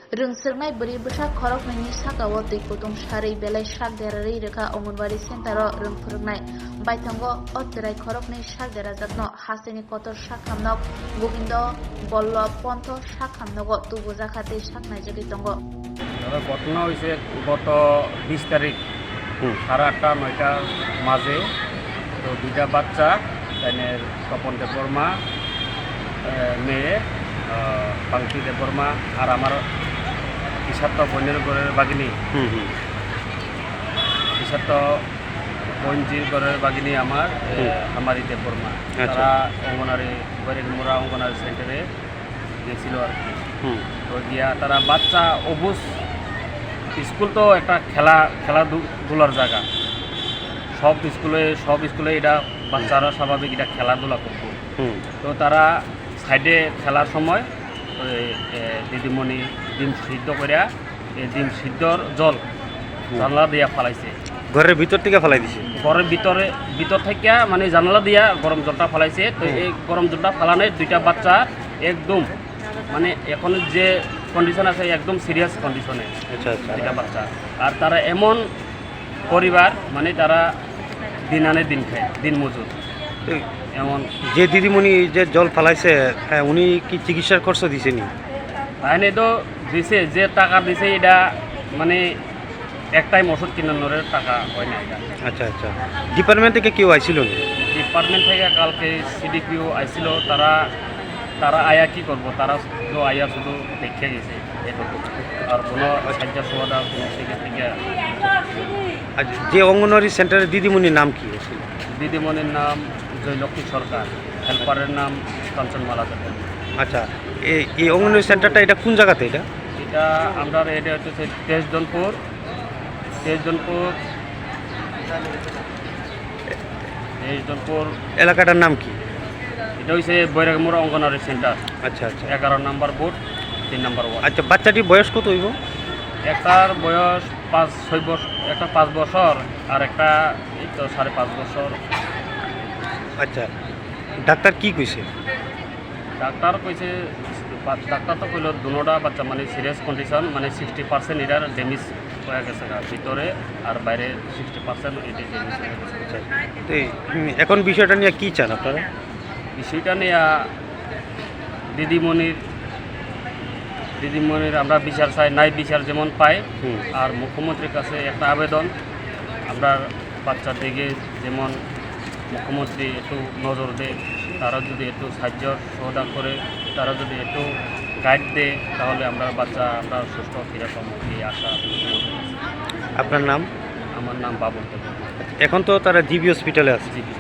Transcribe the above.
Rungsirnai beri besak khorok nani sakawo tui kutung sari belai sak derari reka Ongonwari Center rungpurungnai baitango otrai khorok nai sak derajatno hasini kotor sakhamnok Gobindo Bollo Ponto sakhamnogo tubujakati sak naijagi tongo ঘটনা হয়েছে গত 20 তারিখ 8:30-9টার মাঝে। তো দুইটা বাচ্চা তাদের তপন দেববর্মা মেয়ে পাঙ্কি দেববর্মা আর আমার ইসাত্ত বন্যের ঘরের বাগিনী ইসাত্ত বঞ্জির ঘরের বাগিনী আমারই দেববর্মা। তারা অঙ্গনারী বৈরাগমুড়া অঙ্গনারী সেন্টারে গেছিল আর কি। তো গিয়া তারা বাচ্চা অবুজ স্কুল তো একটা খেলাধুলার জায়গা, সব স্কুলে এটা বাচ্চারা স্বাভাবিক এটা খেলাধুলা করত। তো তারা সাইডে খেলার সময় দিদিমণি ডিম সিদ্ধ করিয়া এই ডিম সিদ্ধর জল জানলা দিয়া ফালাইছে, ঘরের ভিতর থেকে ফালাই দিছে। ঘরের ভিতর থেকে মানে জানলা দিয়া গরম জলটা ফালাইছে। তো এই গরম জলটা ফালানো দুইটা বাচ্চা একদম মানে এখন যে কন্ডিশন আছে একদম সিরিয়াস কন্ডিশনে দুইটা বাচ্চা। আর তারা এমন পরিবার মানে তারা দিন আনে দিন খায়, দিন মজুর। এমন যে দিদিমণি যে জল ফালাইছে উনি কি চিকিৎসার খরচ দিছেনি? তাইনে তো দিছে, যে টাকা দিছে এটা মানে এক টাইম ওষুধ কিনানোর টাকা হয় না এটা। আচ্ছা আচ্ছা, ডিপার্টমেন্ট থেকে কেউ আইছিল? ডিপার্টমেন্ট থেকে কালকে সিডিপিও আইছিল। তারা আয়া কি করবো, তারা শুধু আয়া শুধু দেখে গেছে এটুকু, আর কোনো সাহায্য সুবিধা কোনো থেকে। যে অঙ্গনওয়াড়ি সেন্টারের দিদিমণির নাম কি? দিদিমণির নাম জয়লক্ষ্মী সরকার, হেল্পারের নাম কাঞ্চনমালা দেবী। আচ্ছা, এই অঙ্গনওয়াড়ি সেন্টারটা এটা কোন জায়গাতে? এটা আমরা এটা হচ্ছে তেজজনপুর এলাকাটার নাম কি? এটা হচ্ছে বৈরাগমুড়া অঙ্গনওয়াড়ি সেন্টার। আচ্ছা আচ্ছা, 11 নম্বর বুথ 3 নম্বর ওয়ার্ড। আচ্ছা, বাচ্চাটির বয়স কত হইব? একটার বয়স 5-6 বছর, একটা 5 বছর আর একটা এই তো 5.5 বছর। আচ্ছা, ডাক্তার কি কইছে? ডাক্তার তো কইল দুনোটা বাচ্চা মানে সিরিয়াস কন্ডিশন, মানে 60% এটার ড্যামেজ হয়ে গেছে ভিতরে, আর বাইরে 60% এটা ড্যামেজ হয়ে গেছে। তো এখন বিষয়টা নিয়ে কি চান আপনারা? বিষয়টা নিয়ে দিদিমণির আমরা বিচার চাই, নাই বিচার যেমন পাই। আর মুখ্যমন্ত্রীর কাছে একটা আবেদন, আমরা বাচ্চার দিকে যেমন মুখ্যমন্ত্রী একটু নজর দেয়, তারা যদি একটু সাহায্য সহযোগিতা করে, তারা যদি একটু গাইড দেয়, তাহলে আমরা সুস্থ ফিরে পাবো এই আশা। আপনার নাম? আমার নাম বাবুল দেব। এখন তো তারা জিবি হসপিটালে আছে। জিবি